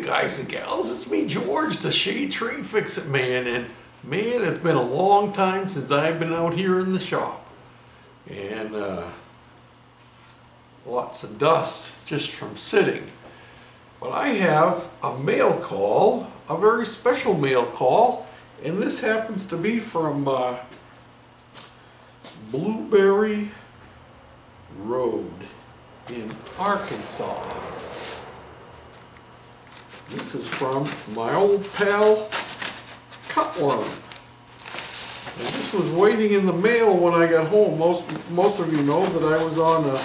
Hey guys and gals, it's me George, the Shade Tree Fix-It Man, and man, it's been a long time since I've been out here in the shop. And lots of dust just from sitting. But I have a mail call, a very special mail call, and this happens to be from Blueberry Road in Arkansas. This is from my old pal Cutworm. And this was waiting in the mail when I got home. Most of you know that I was on a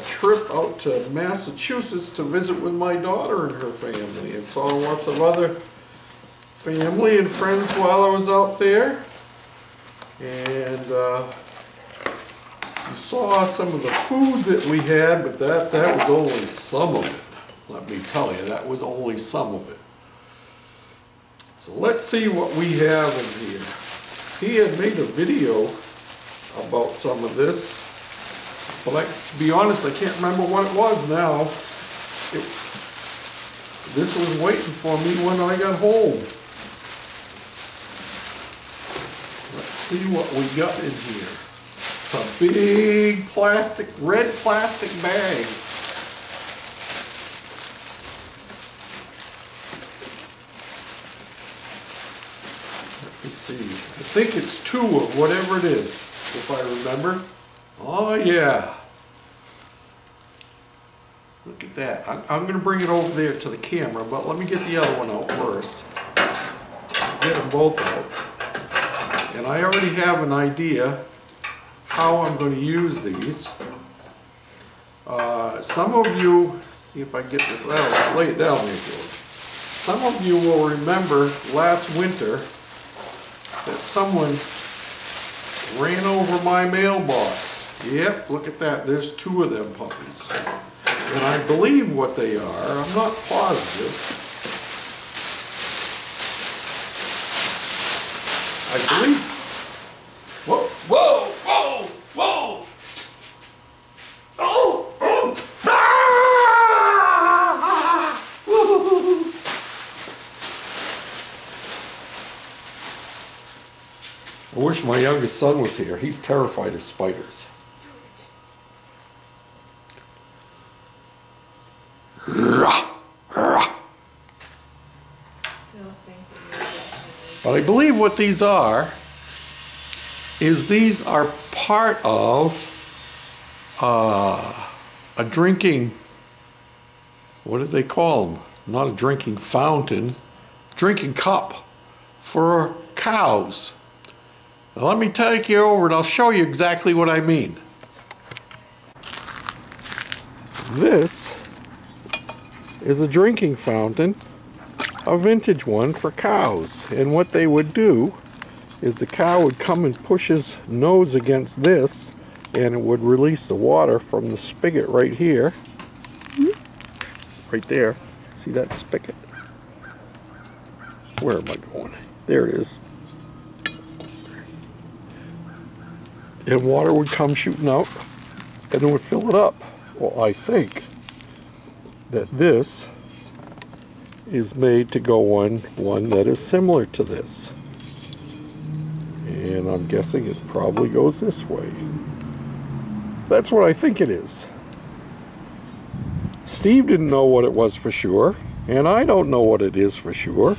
trip out to Massachusetts to visit with my daughter and her family, and saw lots of other family and friends while I was out there. And you saw some of the food that we had, but that was only some of it. Let me tell you, that was only some of it. So let's see what we have in here. He had made a video about some of this, but to be honest, I can't remember what it was now. This was waiting for me when I got home. Let's see what we got in here. It's a big red plastic bag. Let's see, I think it's 2 of whatever it is, if I remember. Oh yeah. Look at that. I'm going to bring it over there to the camera, but let me get the other one out first. Get them both out. And I already have an idea how I'm going to use these. Some of you, see if I can get this, well, lay it down there, George. Some of you will remember last winter that someone ran over my mailbox. Yep, look at that. There's 2 of them puppies. And I believe what they are. I'm not positive. I believe. Whoa, whoa, whoa, whoa. Oh, oh. I wish my youngest son was here. He's terrified of spiders. But I believe what these are is these are part of a drinking, what do they call them? Not a drinking fountain, drinking cup for cows. Now let me take you over and I'll show you exactly what I mean. This is a drinking fountain, a vintage one for cows. And what they would do is the cow would come and push his nose against this, and it would release the water from the spigot right here. Right there. See that spigot? Where am I going? There it is. And water would come shooting out and it would fill it up. Well, I think that this is made to go on one that is similar to this. And I'm guessing it probably goes this way. That's what I think it is. Steve didn't know what it was for sure, and I don't know what it is for sure,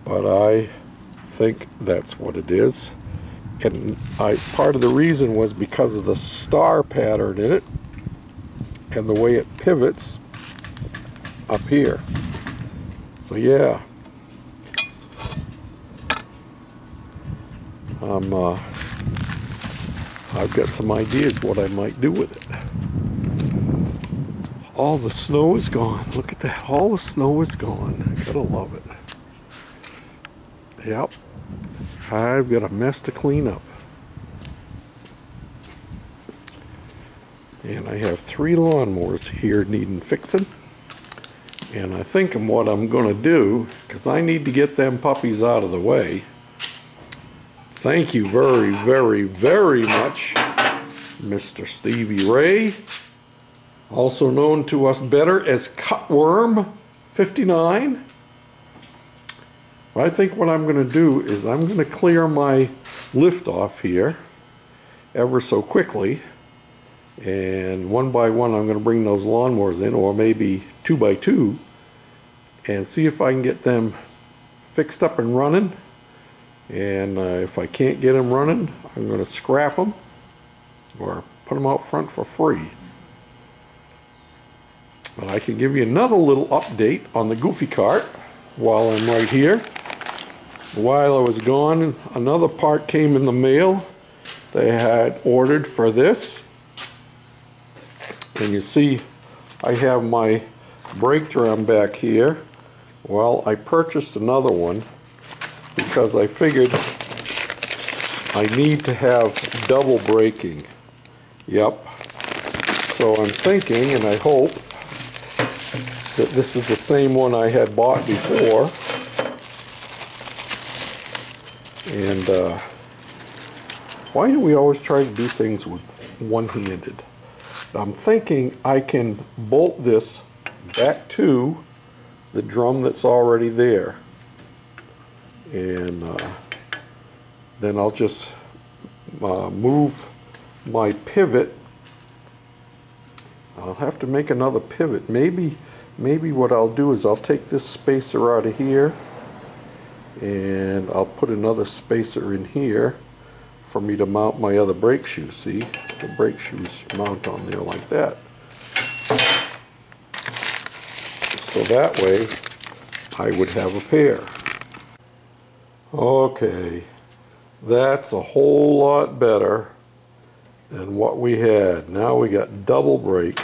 but I think that's what it is. And part of the reason was because of the star pattern in it and the way it pivots up here. So yeah, I've got some ideas what I might do with it. All the snow is gone. Look at that. All the snow is gone. Gotta love it. Yep. I've got a mess to clean up. And I have 3 lawnmowers here needing fixing. And I think what I'm going to do, because I need to get them puppies out of the way. Thank you very, very, very much, Mr. Stevie Ray, also known to us better as Cutworm. $59. I think what I'm going to do is I'm going to clear my lift off here ever so quickly, and one by one I'm going to bring those lawnmowers in, or maybe 2 by 2, and see if I can get them fixed up and running. And if I can't get them running, I'm going to scrap them or put them out front for free. But I can give you another little update on the Goofy cart while I'm right here. While I was gone, another part came in the mail. They had ordered for this. And you see I have my brake drum back here. Well, I purchased another one because I figured I need to have double braking. Yep. So I'm thinking, and I hope, that this is the same one I had bought before. And why do we always try to do things with one-handed? I'm thinking I can bolt this back to the drum that's already there. And then I'll just move my pivot. I'll have to make another pivot. Maybe what I'll do is I'll take this spacer out of here and I'll put another spacer in here for me to mount my other brake shoes. See, the brake shoes mount on there like that. So that way I would have a pair. Okay, that's a whole lot better than what we had. Now we got double brake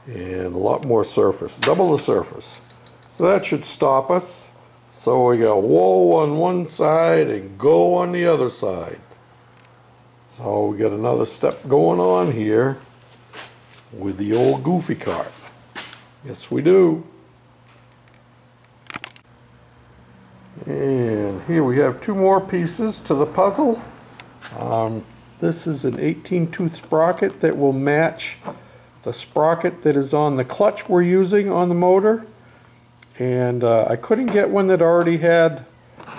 and a lot more surface, double the surface. So that should stop us. So we got whoa on one side and go on the other side. So we got another step going on here with the old Goofy cart. Yes, we do. And here we have 2 more pieces to the puzzle. This is an 18-tooth sprocket that will match the sprocket that is on the clutch we're using on the motor. And I couldn't get one that already had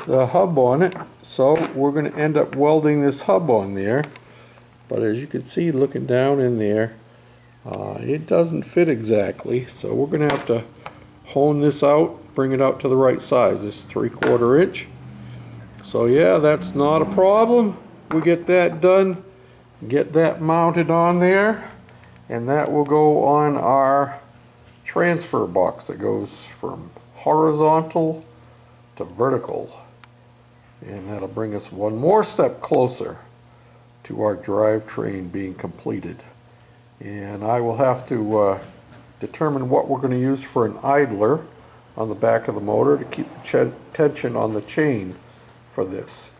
the hub on it, so we're going to end up welding this hub on there. But as you can see, looking down in there, it doesn't fit exactly, so we're going to have to hone this out, bring it out to the right size. This is 3/4 inch. So yeah, that's not a problem. We get that done, get that mounted on there, and that will go on our transfer box that goes from horizontal to vertical. And that'll bring us one more step closer to our drivetrain being completed. And I will have to determine what we're going to use for an idler on the back of the motor to keep the tension on the chain for this.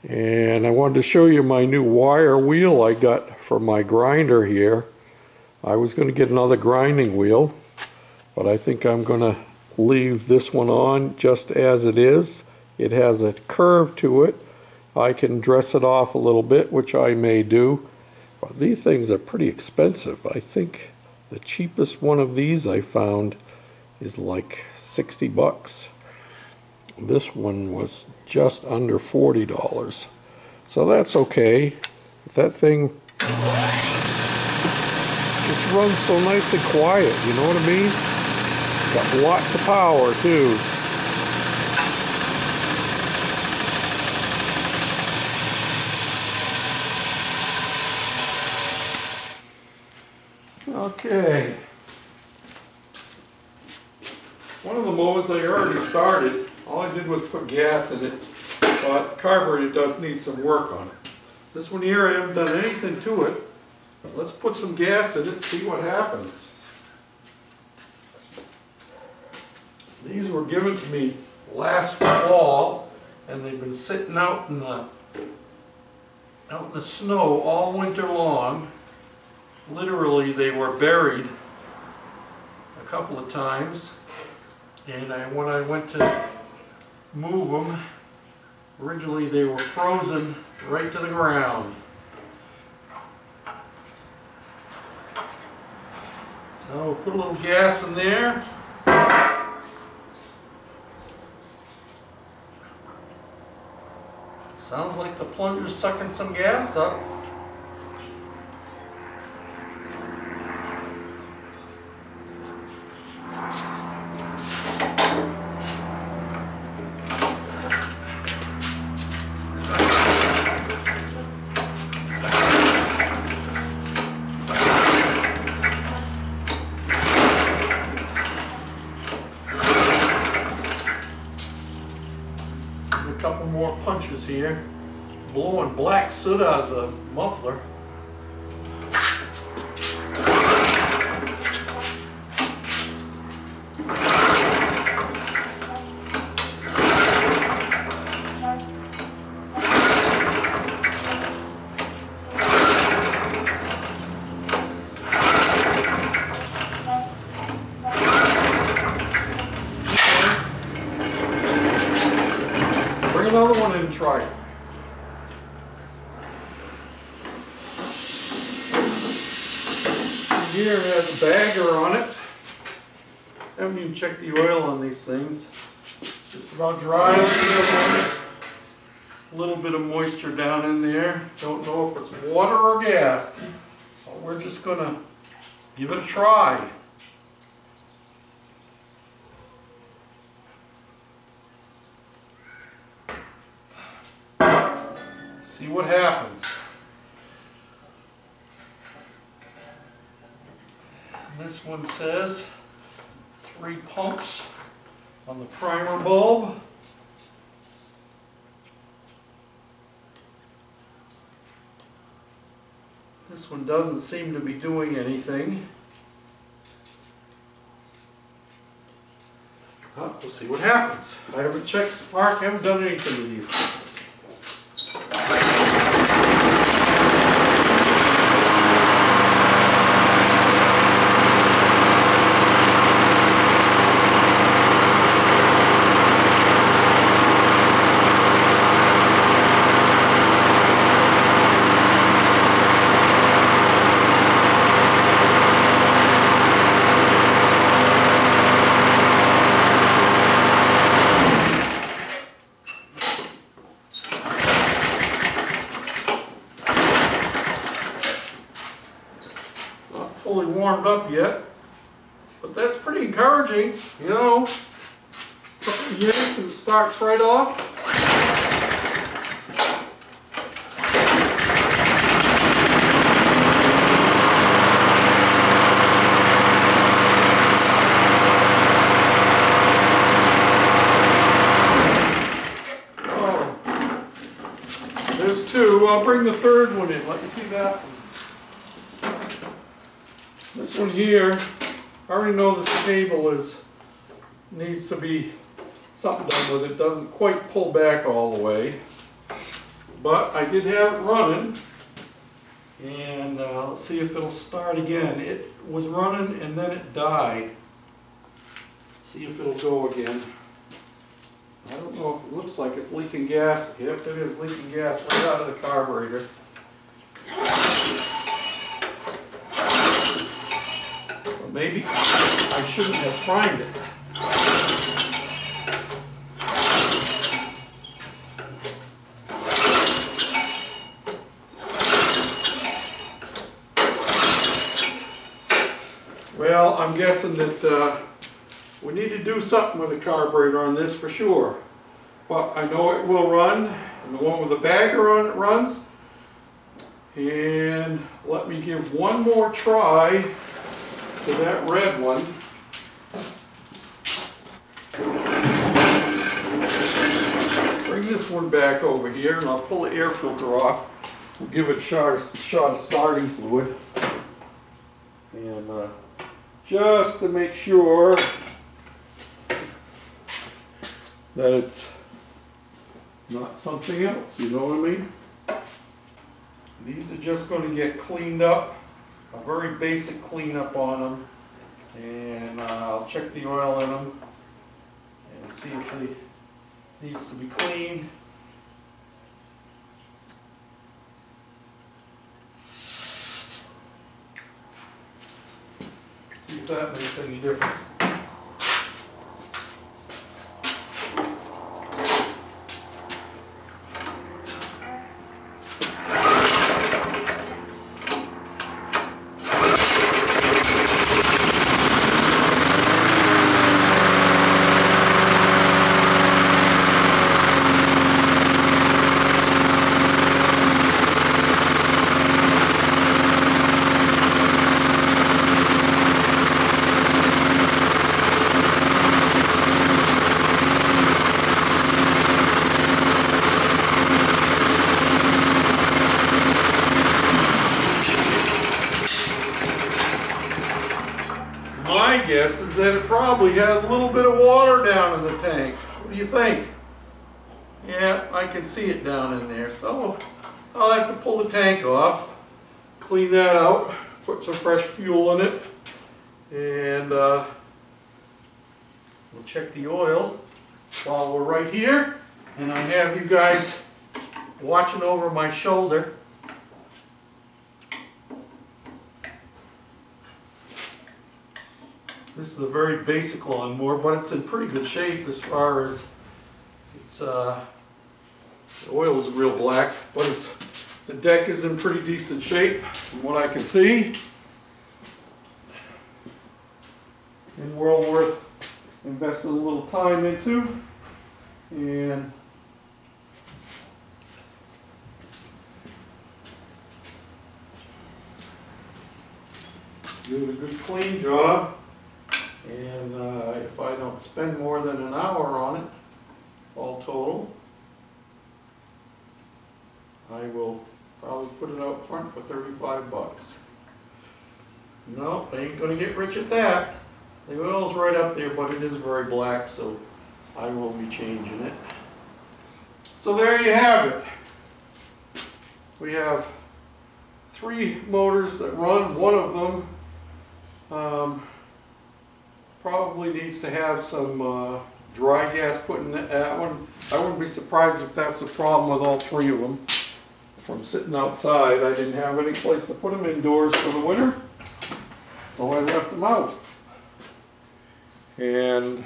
And I wanted to show you my new wire wheel I got for my grinder here. I was going to get another grinding wheel, but I think I'm going to leave this one on just as it is. It has a curve to it. I can dress it off a little bit, which I may do. But these things are pretty expensive. I think the cheapest one of these I found is like 60 bucks. This one was just under $40. So that's okay. That thing just runs so nice and quiet, you know what I mean? Got lots of power too. Okay. One of the mowers I already started. All I did was put gas in it, but the carburetor does need some work on it. This one here I haven't done anything to it. Let's put some gas in it and see what happens. These were given to me last fall, and they've been sitting out in the snow all winter long. Literally, they were buried a couple of times, and when I went to move them, originally they were frozen right to the ground. So we'll put a little gas in there. Sounds like the plunger's sucking some gas up. A couple more punches here, blowing black soot out of the muffler. Bring another one in and try it. Here it has a bagger on it. Haven't even checked the oil on these things. Just about dry. A little bit of moisture down in there. Don't know if it's water or gas. But we're just gonna give it a try. See what happens. This one says 3 pumps on the primer bulb. This one doesn't seem to be doing anything. Well, we'll see what happens. I haven't checked spark, haven't done anything with these things. Fully warmed up yet, but that's pretty encouraging, you know. Couple of yanks and it starts right off. Oh, there's 2. I'll bring the 3rd one in. Let me see that one. This one here, I already know this cable needs to be something done with it. Doesn't quite pull back all the way, but I did have it running, and let's see if it'll start again. It was running and then it died. See if it'll go again. I don't know if it looks like it's leaking gas. Yep, it is leaking gas right out of the carburetor. Maybe I shouldn't have primed it. Well, I'm guessing that we need to do something with the carburetor on this for sure. But I know it will run, and the one with the bagger on it runs. And let me give one more try to that red one. Bring this one back over here and I'll pull the air filter off. We'll give it a shot of starting fluid. And just to make sure that it's not something else, you know what I mean? These are just going to get cleaned up. A very basic cleanup on them, and I'll check the oil in them and see if they needs to be cleaned. See if if that makes any difference. My guess is that it probably has a little bit of water down in the tank. What do you think? Yeah, I can see it down in there. So I'll have to pull the tank off, clean that out, put some fresh fuel in it, and we'll check the oil while we're right here. And I have you guys watching over my shoulder. This is a very basic lawnmower, but it's in pretty good shape as far as it's, the oil is real black, but the deck is in pretty decent shape from what I can see. And well worth investing a little time into. And doing a good clean job. And if I don't spend more than an hour on it, all total, I will probably put it out front for 35 bucks. No, I ain't gonna get rich at that. The oil's right up there, but it is very black, so I will be changing it. So there you have it. We have 3 motors that run. One of them probably needs to have some dry gas put in that one. I wouldn't be surprised if that's the problem with all 3 of them. From sitting outside, I didn't have any place to put them indoors for the winter, so I left them out. And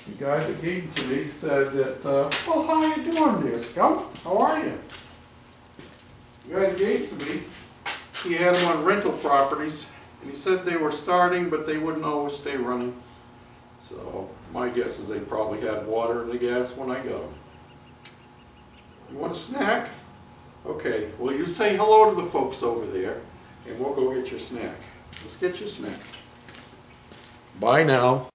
the guy that gave them to me said that, well, how are you doing there, Scout? How are you? The guy that gave them to me, he had them on rental properties. And he said they were starting, but they wouldn't always stay running. So my guess is they probably had water in the gas when I got them. You want a snack? Okay, well you say hello to the folks over there, and we'll go get your snack. Let's get your snack. Bye now.